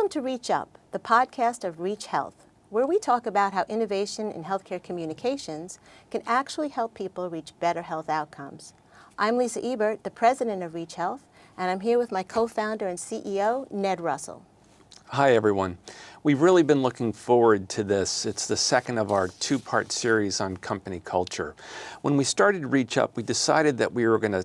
Welcome to Reach Up, the podcast of Reach Health, where we talk about how innovation in healthcare communications can actually help people reach better health outcomes. I'm Lisa Ebert, the president of Reach Health, and I'm here with my co-founder and CEO, Ned Russell. Hi, everyone. We've really been looking forward to this. It's the second of our two-part series on company culture. When we started Reach Up, we decided that we were going to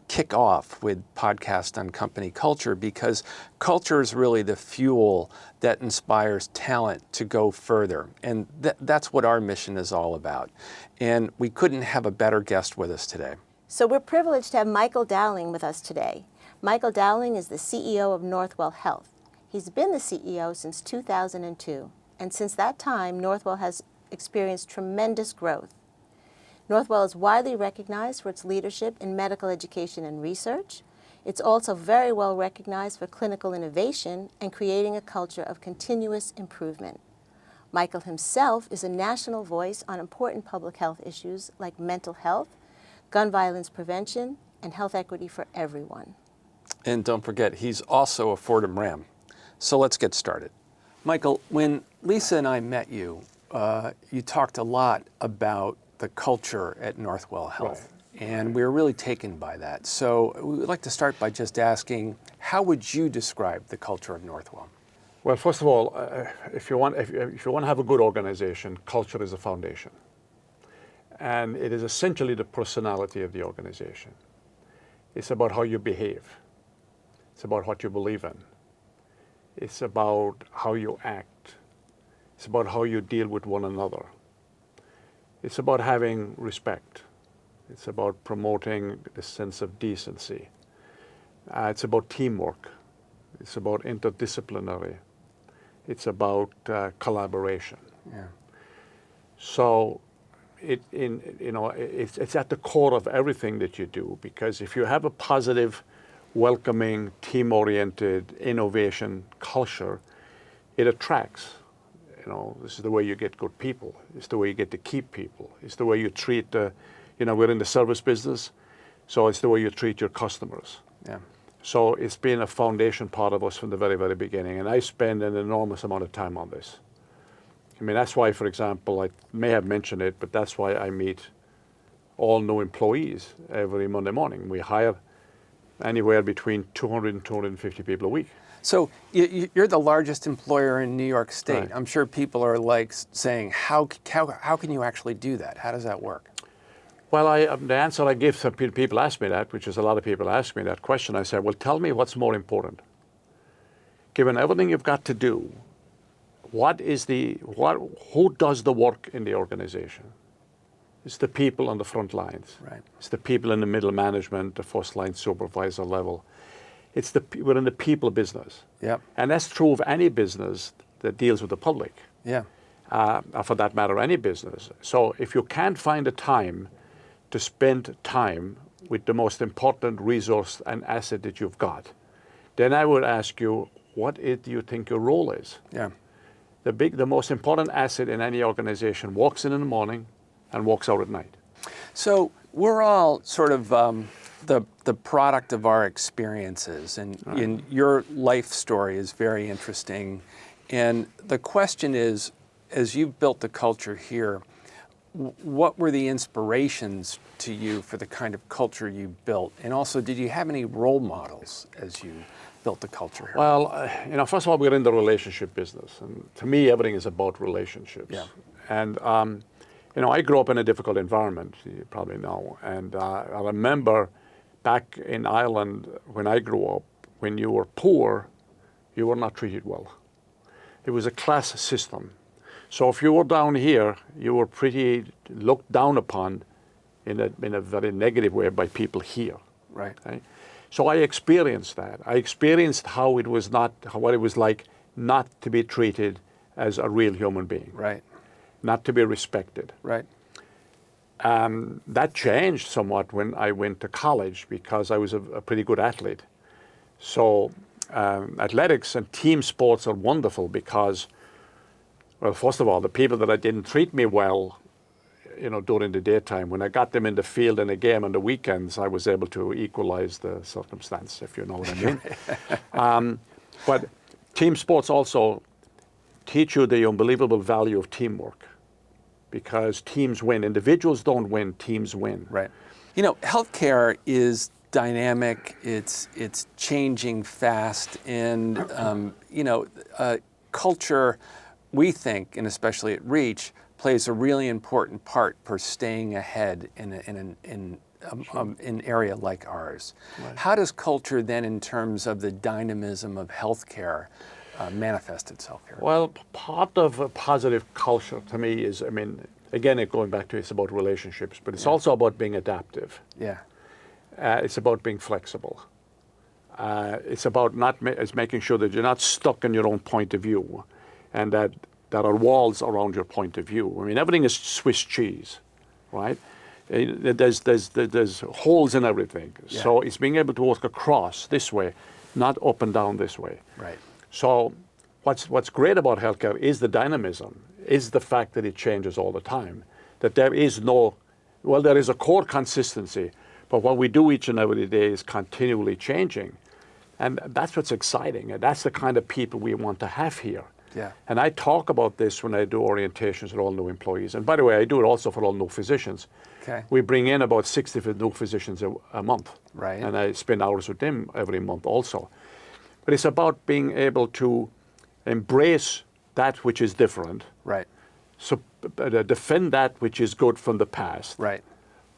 kick off with podcast on company culture because culture is really the fuel that inspires talent to go further. And that's what our mission is all about. And we couldn't have a better guest with us today. So we're privileged to have Michael Dowling with us today. Michael Dowling is the CEO of Northwell Health. He's been the CEO since 2002, and since that time, Northwell has experienced tremendous growth. Northwell is widely recognized for its leadership in medical education and research. It's also very well recognized for clinical innovation and creating a culture of continuous improvement. Michael himself is a national voice on important public health issues like mental health, gun violence prevention, and health equity for everyone. And don't forget, he's also a Fordham Ram. So let's get started. Michael, when Lisa and I met you, you talked a lot about the culture at Northwell Health, right. And we were really taken by that. So we would like to start by just asking, how would you describe the culture of Northwell? Well, first of all, if you want to have a good organization, culture is a foundation. And it is essentially the personality of the organization. It's about how you behave. It's about what you believe in. It's about how you act. It's about how you deal with one another. It's about having respect. It's about promoting the sense of decency. It's about teamwork. It's about interdisciplinary. It's about collaboration. Yeah. So it's at the core of everything that you do, because if you have a positive, welcoming, team-oriented innovation culture, it attracts. This is the way you get good people. It's the way you get to keep people. It's the way you treat we're in the service business, so it's the way you treat your customers. Yeah. So it's been a foundation part of us from the very, very beginning, and I spend an enormous amount of time on this. I mean, that's why, for example, I may have mentioned it, but that's why I meet all new employees every Monday morning. We hire anywhere between 200 and 250 people a week. So you're the largest employer in New York State. Right. I'm sure people are saying, how can you actually do that? How does that work? Well, the answer I give to people ask me that, which is a lot of people ask me that question, I say, well, tell me what's more important. Given everything you've got to do, who does the work in the organization? It's the people on the front lines. Right. It's the people in the middle management, the first line supervisor level. We're in the people business. Yep. And that's true of any business that deals with the public. Yeah. For that matter, any business. So if you can't find the time to spend time with the most important resource and asset that you've got, then I would ask you, what do you think your role is? Yeah. The most important asset in any organization walks in the morning and walks out at night. So we're all sort of the product of our experiences, and Right. in your life story is very interesting. And the question is, as you've built the culture here, what were the inspirations to you for the kind of culture you built? And also, did you have any role models as you built the culture here? Well, first of all, we're in the relationship business. And to me, everything is about relationships. Yeah. And, I grew up in a difficult environment, you probably know. And I remember back in Ireland, when I grew up, when you were poor, you were not treated well. It was a class system. So if you were down here, you were pretty looked down upon in a very negative way by people here. Right. Okay? So I experienced that. I experienced what it was like not to be treated as a real human being. Right. Not to be respected. Right. That changed somewhat when I went to college because I was a pretty good athlete. So athletics and team sports are wonderful because, well, first of all, the people that didn't treat me well, during the daytime, when I got them in the field in a game on the weekends, I was able to equalize the circumstance, if you know what I mean. But Team sports also teach you the unbelievable value of teamwork, because teams win. Individuals don't win, teams win. Right. You know, healthcare is dynamic. It's changing fast, and culture, we think, and especially at Reach, plays a really important part for staying ahead in an area like ours. Right. How does culture then, in terms of the dynamism of healthcare, manifest itself here? Well, part of a positive culture to me is, I mean, again, going back to it's about relationships, but it's also about being adaptive. Yeah. It's about being flexible. It's about it's making sure that you're not stuck in your own point of view, and that there are walls around your point of view. I mean, everything is Swiss cheese, right? There's holes in everything. Yeah. So it's being able to work across this way, not up and down this way. Right. So what's great about healthcare is the dynamism, is the fact that it changes all the time, that there is there is a core consistency, but what we do each and every day is continually changing. And that's what's exciting, and that's the kind of people we want to have here. Yeah. And I talk about this when I do orientations with all new employees. And by the way, I do it also for all new physicians. Okay. We bring in about 60 new physicians a month. Right. And I spend hours with them every month also. But it's about being able to embrace that which is different. Right. So defend that which is good from the past. Right.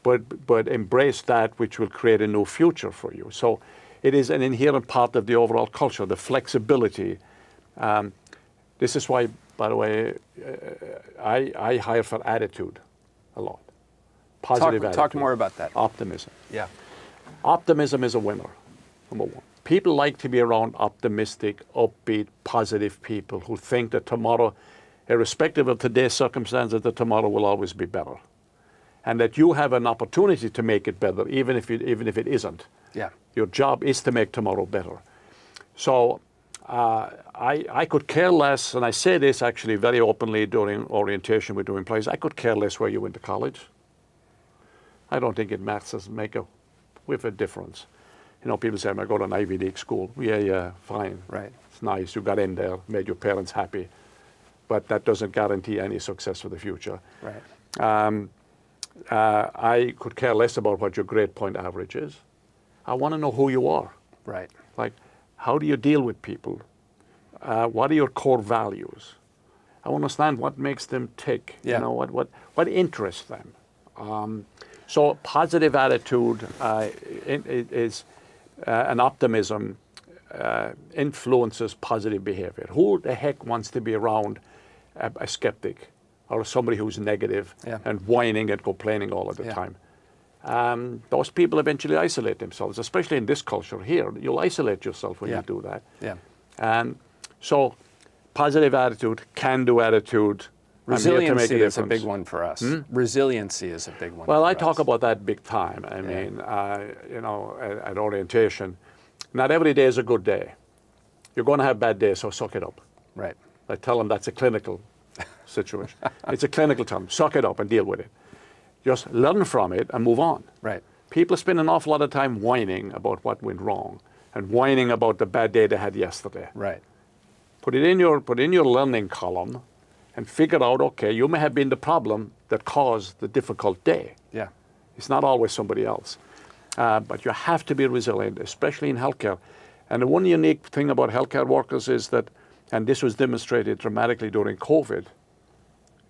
But embrace that which will create a new future for you. So it is an inherent part of the overall culture, the flexibility. This is why, by the way, I hire for attitude a lot. Positive attitude. Talk more about that. Optimism. Yeah. Optimism is a winner, number one. People like to be around optimistic, upbeat, positive people who think that tomorrow, irrespective of today's circumstances, that tomorrow will always be better. And that you have an opportunity to make it better, even if it isn't. Yeah. Your job is to make tomorrow better. So I could care less, and I say this actually very openly during orientation with new employees, I could care less where you went to college. I don't think it matters, make a whiff of difference. You know, people say, I go to an Ivy League school. Yeah, fine. Right. It's nice, you got in there, made your parents happy. But that doesn't guarantee any success for the future. Right. I could care less about what your grade point average is. I want to know who you are. Right. Like, how do you deal with people? What are your core values? I want to understand what makes them tick. Yeah. You know, what interests them. So positive attitude is an optimism influences positive behavior. Who the heck wants to be around a skeptic or somebody who's negative and whining and complaining all of the time? Those people eventually isolate themselves, especially in this culture here. You'll isolate yourself when you do that. Yeah. And so positive attitude, can-do attitude. Resiliency is a big one for us. Resiliency is a big one Well, for I us. talk about that big time. I mean, at orientation, not every day is a good day. You're going to have bad days, so suck it up. Right. I tell them that's a clinical situation. It's a clinical term. Suck it up and deal with it. Just learn from it and move on. Right. People spend an awful lot of time whining about what went wrong and whining about the bad day they had yesterday. Right. Put it in your learning column and figure out, okay, you may have been the problem that caused the difficult day. Yeah. It's not always somebody else. But you have to be resilient, especially in healthcare. And the one unique thing about healthcare workers is that, and this was demonstrated dramatically during COVID,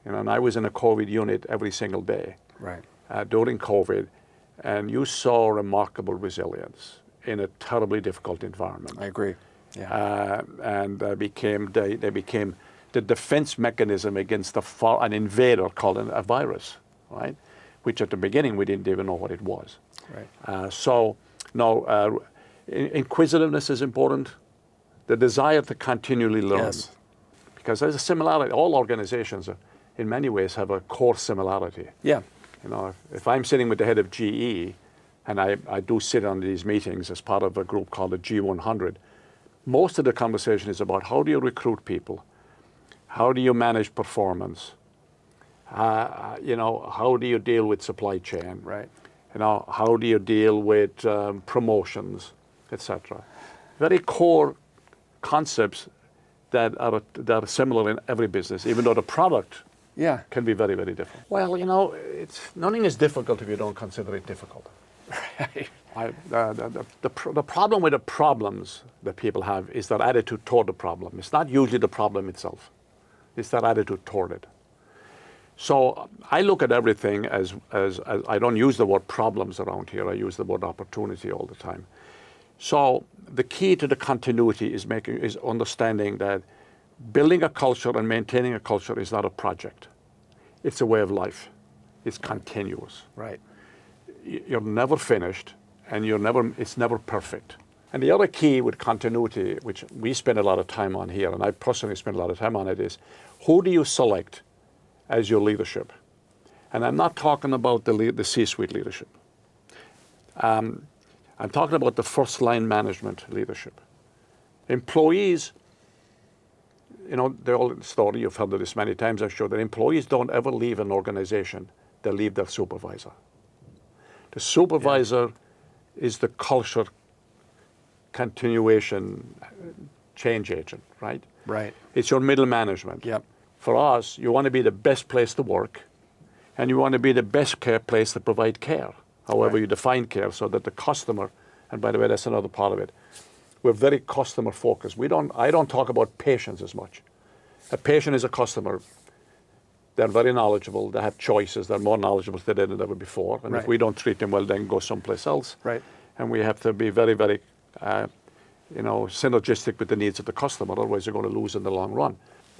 and I was in a COVID unit every single day. Right. During COVID, and you saw remarkable resilience in a terribly difficult environment. I agree. Yeah. And they became the defense mechanism against an invader called a virus, right? Which at the beginning we didn't even know what it was. Right. Inquisitiveness is important. The desire to continually learn. Yes. Because there's a similarity. All organizations, in many ways, have a core similarity. Yeah. You know, if I'm sitting with the head of GE, and I do sit on these meetings as part of a group called the G100, most of the conversation is about how do you recruit people? How do you manage performance? How do you deal with supply chain? Right. How do you deal with promotions, etc. Very core concepts that are similar in every business, even though the product Yeah. can be very, very different. Well, you know, nothing is difficult if you don't consider it difficult. The problem with the problems that people have is their attitude toward the problem. It's not usually the problem itself. It's their attitude toward it. So I look at everything as I don't use the word problems around here. I use the word opportunity all the time. So the key to the continuity is understanding that building a culture and maintaining a culture is not a project. It's a way of life. It's continuous. Right. You're never finished, and it's never perfect. And the other key with continuity, which we spend a lot of time on here, and I personally spend a lot of time on it, is who do you select as your leadership? And I'm not talking about the C-suite leadership. I'm talking about the first line management leadership. Employees, you know, the old story, you've heard of this many times, I'm sure, that employees don't ever leave an organization, they leave their supervisor. The supervisor is the culture continuation change agent, right? Right. It's your middle management. Yep. For us, you want to be the best place to work, and you want to be the best place to provide care, however you define care, so that the customer, and by the way, that's another part of it, we're very customer focused. I don't talk about patients as much. A patient is a customer. They're very knowledgeable. They have choices. They're more knowledgeable than ever before. And if we don't treat them well, then go someplace else. Right. And we have to be very, very, synergistic with the needs of the customer. Otherwise, you're going to lose in the long run.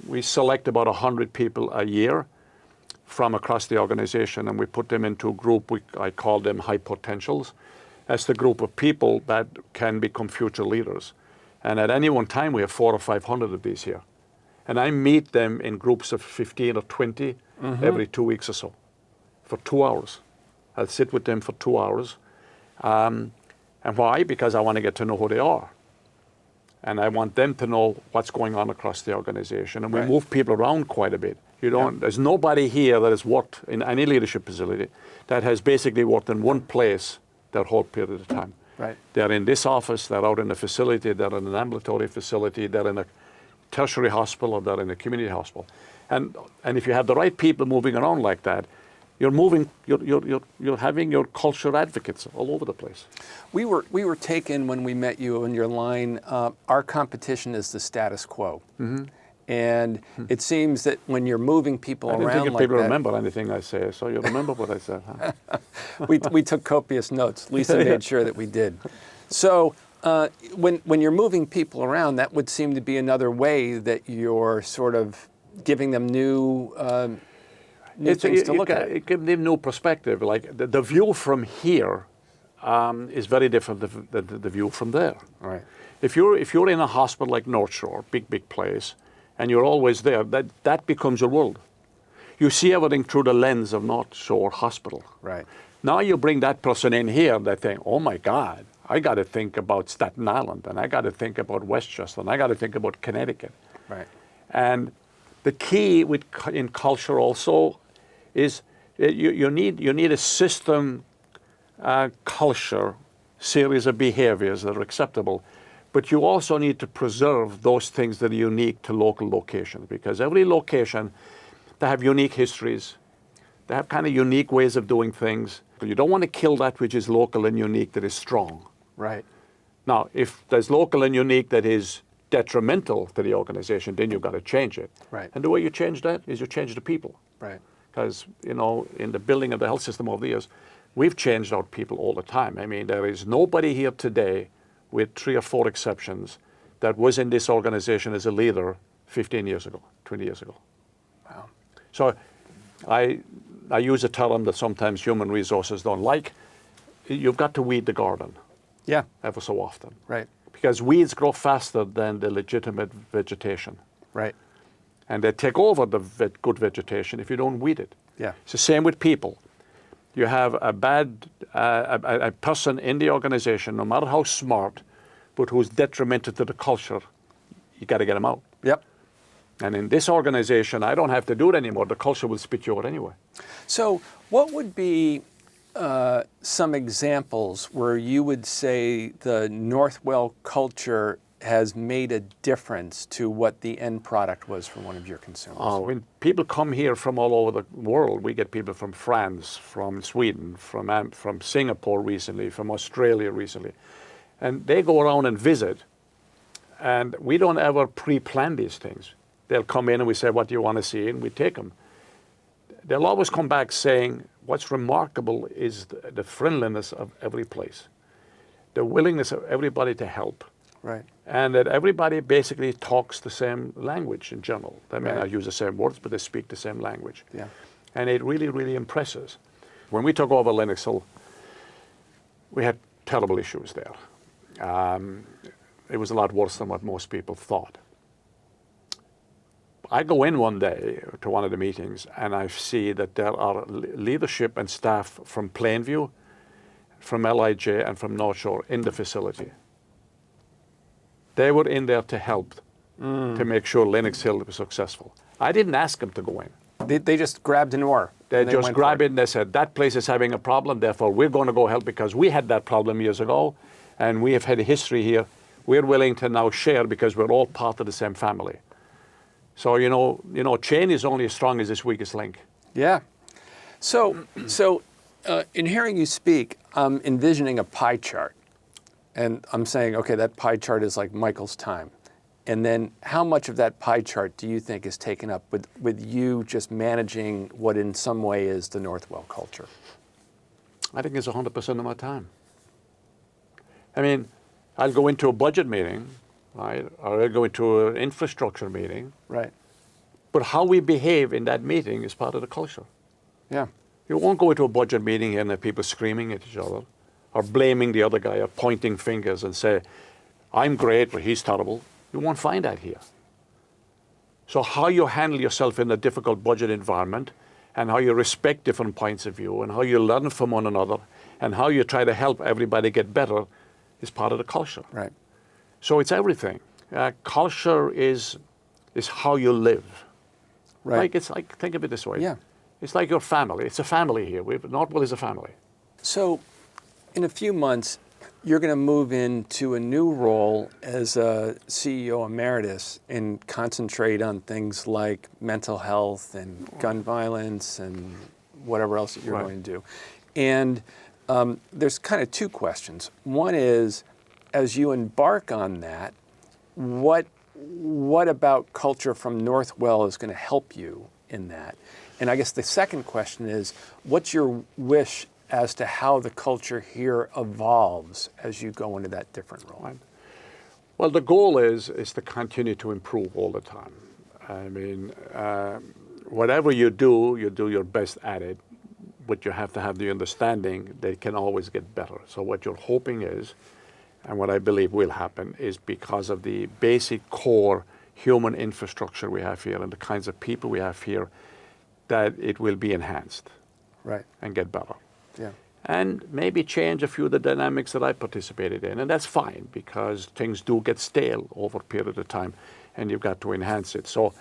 We select about 100 people a year from across the organization, and we put them into a group. I call them high potentials. That's the group of people that can become future leaders. And at any one time, we have 400 or 500 of these here. And I meet them in groups of 15 or 20 every 2 weeks or so for 2 hours. I'll sit with them for 2 hours. And why? Because I want to get to know who they are. And I want them to know what's going on across the organization. And we move people around quite a bit. There's nobody here that has worked in any leadership facility that has basically worked in one place their whole period of time. Right. They're in this office, they're out in a facility, they're in an ambulatory facility, they're in a tertiary hospital, or they're in a community hospital. And if you have the right people moving around like that, you're having your culture advocates all over the place. We were taken when we met you in your line, our competition is the status quo. And it seems that when you're moving people around like that... I didn't think people remember anything I say, so you remember what I said, huh? we took copious notes. Lisa made sure that we did. So when you're moving people around, that would seem to be another way that you're sort of giving them new things to look at. It gives them new perspective. Like the view from here is very different than the view from there. Right. If you're in a hospital like North Shore, big place, and you're always there, that becomes your world. You see everything through the lens of North Shore Hospital. Right. Now you bring that person in here, and they think, oh my God, I got to think about Staten Island, and I got to think about Westchester, and I got to think about Connecticut. Right. And the key in culture also is you need a system, culture, series of behaviors that are acceptable. But you also need to preserve those things that are unique to local locations, because every location, they have unique histories. They have kind of unique ways of doing things. You don't want to kill that which is local and unique that is strong. Right. Now, if there's local and unique that is detrimental to the organization, then you've got to change it. Right. And the way you change that is you change the people. Right. Because, in the building of the health system over the years, we've changed out people all the time. I mean, there is nobody here today, with 3 or 4 exceptions, that was in this organization as a leader 15 years ago, 20 years ago. Wow. So I use a term that sometimes human resources don't like. You've got to weed the garden. Yeah. Ever so often. Right. Because weeds grow faster than the legitimate vegetation. Right. And they take over the good vegetation if you don't weed it. Yeah. It's the same with people. You have a person in the organization, no matter how smart, but who's detrimental to the culture, you got to get them out. Yep. And in this organization, I don't have to do it anymore. The culture will spit you out anyway. So what would be some examples where you would say the Northwell culture has made a difference to what the end product was for one of your consumers? When people come here from all over the world, we get people from France, from Sweden, from Singapore recently, from Australia recently. And they go around and visit. And we don't ever pre-plan these things. They'll come in and we say, what do you want to see? And we take them. They'll always come back saying, what's remarkable is the friendliness of every place, the willingness of everybody to help. Right. And that everybody basically talks the same language in general. They may not use the same words, but they speak the same language. Yeah. And it really, really impresses. When we took over Linux Hill, we had terrible issues there. It was a lot worse than what most people thought. I go in one day to one of the meetings and I see that there are leadership and staff from Plainview, from LIJ, and from North Shore in the facility. They were in there to help to make sure Linux Hill was successful. I didn't ask them to go in. They just grabbed an oar. They just grabbed it and they said, that place is having a problem, therefore we're going to go help because we had that problem years ago and we have had a history here. We're willing to now share because we're all part of the same family. So, chain is only as strong as its weakest link. Yeah. So in hearing you speak, I'm envisioning a pie chart. And I'm saying, okay, that pie chart is like Michael's time. And then how much of that pie chart do you think is taken up with you just managing what in some way is the Northwell culture? I think it's 100% of my time. I mean, I'll go into a budget meeting, right? Or I'll go into an infrastructure meeting. Right. But how we behave in that meeting is part of the culture. Yeah. You won't go into a budget meeting and have people screaming at each other or blaming the other guy or pointing fingers and say, I'm great, but he's terrible. You won't find that here. So how you handle yourself in a difficult budget environment and how you respect different points of view and how you learn from one another and how you try to help everybody get better is part of the culture. Right. So it's everything. Culture is how you live. Right. Think of it this way. Yeah. It's like your family. It's a family here. Northwell is a family. So in a few months, you're going to move into a new role as a CEO Emeritus and concentrate on things like mental health and gun violence and whatever else that you're going to do. And there's kind of two questions. One is, as you embark on that, what about culture from Northwell is going to help you in that? And I guess the second question is, what's your wish as to how the culture here evolves as you go into that different role? Right. Well, the goal is to continue to improve all the time. I mean, whatever you do your best at it, but you have to have the understanding that it can always get better. So what you're hoping is, and what I believe will happen, is because of the basic core human infrastructure we have here and the kinds of people we have here, that it will be enhanced. Right. And get better. Yeah. And maybe change a few of the dynamics that I participated in. And that's fine because things do get stale over a period of time and you've got to enhance it. So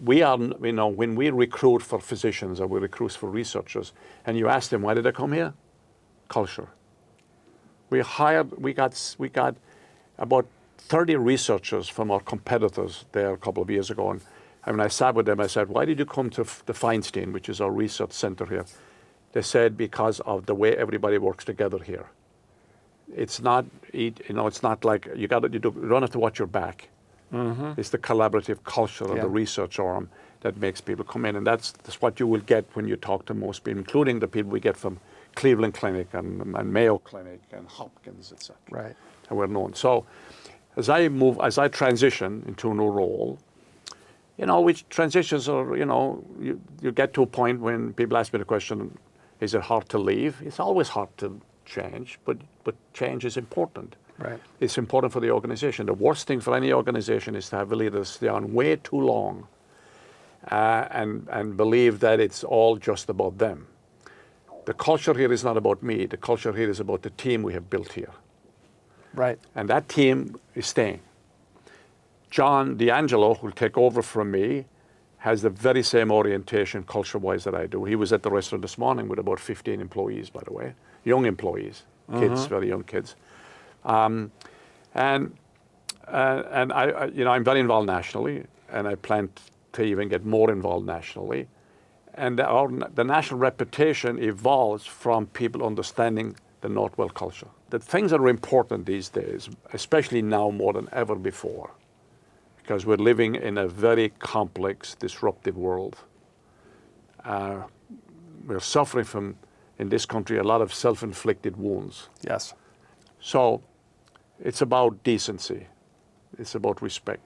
we are, when we recruit for physicians or we recruit for researchers and you ask them, why did they come here? Culture. We got about 30 researchers from our competitors there a couple of years ago. And when I sat with them, I said, why did you come to the Feinstein, which is our research center here? They said, because of the way everybody works together here. It's not, it's not like you don't have to watch your back. Mm-hmm. It's the collaborative culture of the research arm that makes people come in. And that's what you will get when you talk to most people, including the people we get from Cleveland Clinic and Mayo Clinic and Hopkins, etc. Right. And we're known. So as I transition into a new role, which transitions are, you get to a point when people ask me the question, is it hard to leave? It's always hard to change, but change is important. Right. It's important for the organization. The worst thing for any organization is to have leaders stay on way too long and believe that it's all just about them. The culture here is not about me. The culture here is about the team we have built here. Right. And that team is staying. John D'Angelo, who will take over from me, has the very same orientation culture-wise that I do. He was at the restaurant this morning with about 15 employees, by the way, young employees, kids, very young kids. And And I'm very involved nationally, and I plan to even get more involved nationally. And the national reputation evolves from people understanding the Northwell culture. The things that are important these days, especially now more than ever before, because we're living in a very complex, disruptive world. We're suffering from, in this country, a lot of self-inflicted wounds. Yes. So it's about decency. It's about respect.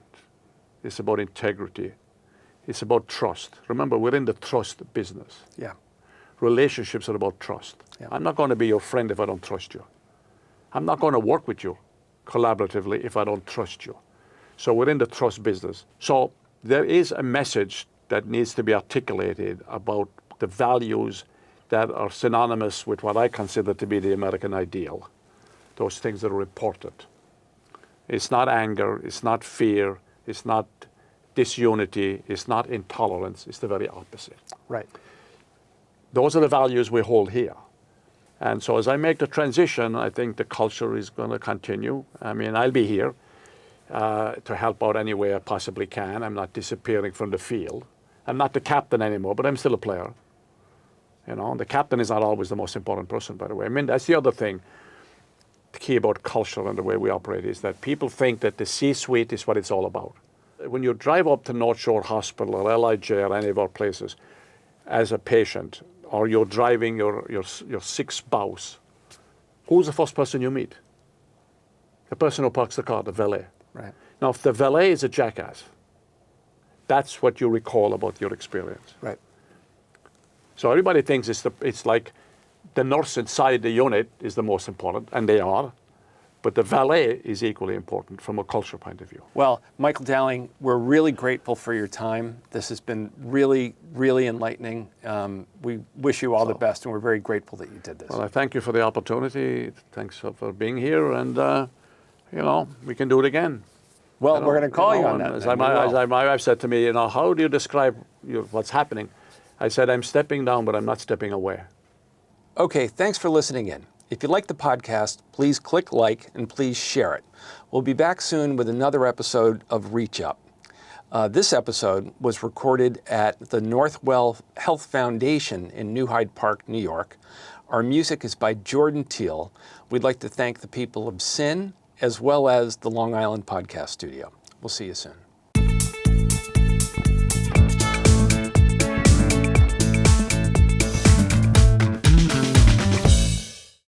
It's about integrity. It's about trust. Remember, we're in the trust business. Yeah. Relationships are about trust. Yeah. I'm not going to be your friend if I don't trust you. I'm not going to work with you collaboratively if I don't trust you. So we're in the trust business. So there is a message that needs to be articulated about the values that are synonymous with what I consider to be the American ideal. Those things that are important. It's not anger, it's not fear, it's not disunity, it's not intolerance, it's the very opposite. Right. Those are the values we hold here. And so as I make the transition, I think the culture is going to continue. I mean, I'll be here to help out any way I possibly can. I'm not disappearing from the field. I'm not the captain anymore, but I'm still a player. You know, the captain is not always the most important person, by the way. I mean, that's the other thing. The key about culture and the way we operate is that people think that the C-suite is what it's all about. When you drive up to North Shore Hospital or LIJ or any of our places as a patient, or you're driving your sick spouse, who's the first person you meet? The person who parks the car, the valet. Right. Now, if the valet is a jackass, that's what you recall about your experience. Right. So everybody thinks it's like the nurse inside the unit is the most important, and they are, but the valet is equally important from a culture point of view. Well, Michael Dowling, we're really grateful for your time. This has been really, really enlightening. We wish you all the best, and we're very grateful that you did this. Well, I thank you for the opportunity. Thanks for being here, and we can do it again. Well, we're going to call you on that. As my wife said to me, how do you describe what's happening? I said, I'm stepping down, but I'm not stepping away. Okay, thanks for listening in. If you like the podcast, please click like and please share it. We'll be back soon with another episode of Reach Up. This episode was recorded at the Northwell Health Foundation in New Hyde Park, New York. Our music is by Jordan Teal. We'd like to thank the people of SIN as well as the Long Island Podcast Studio. We'll see you soon.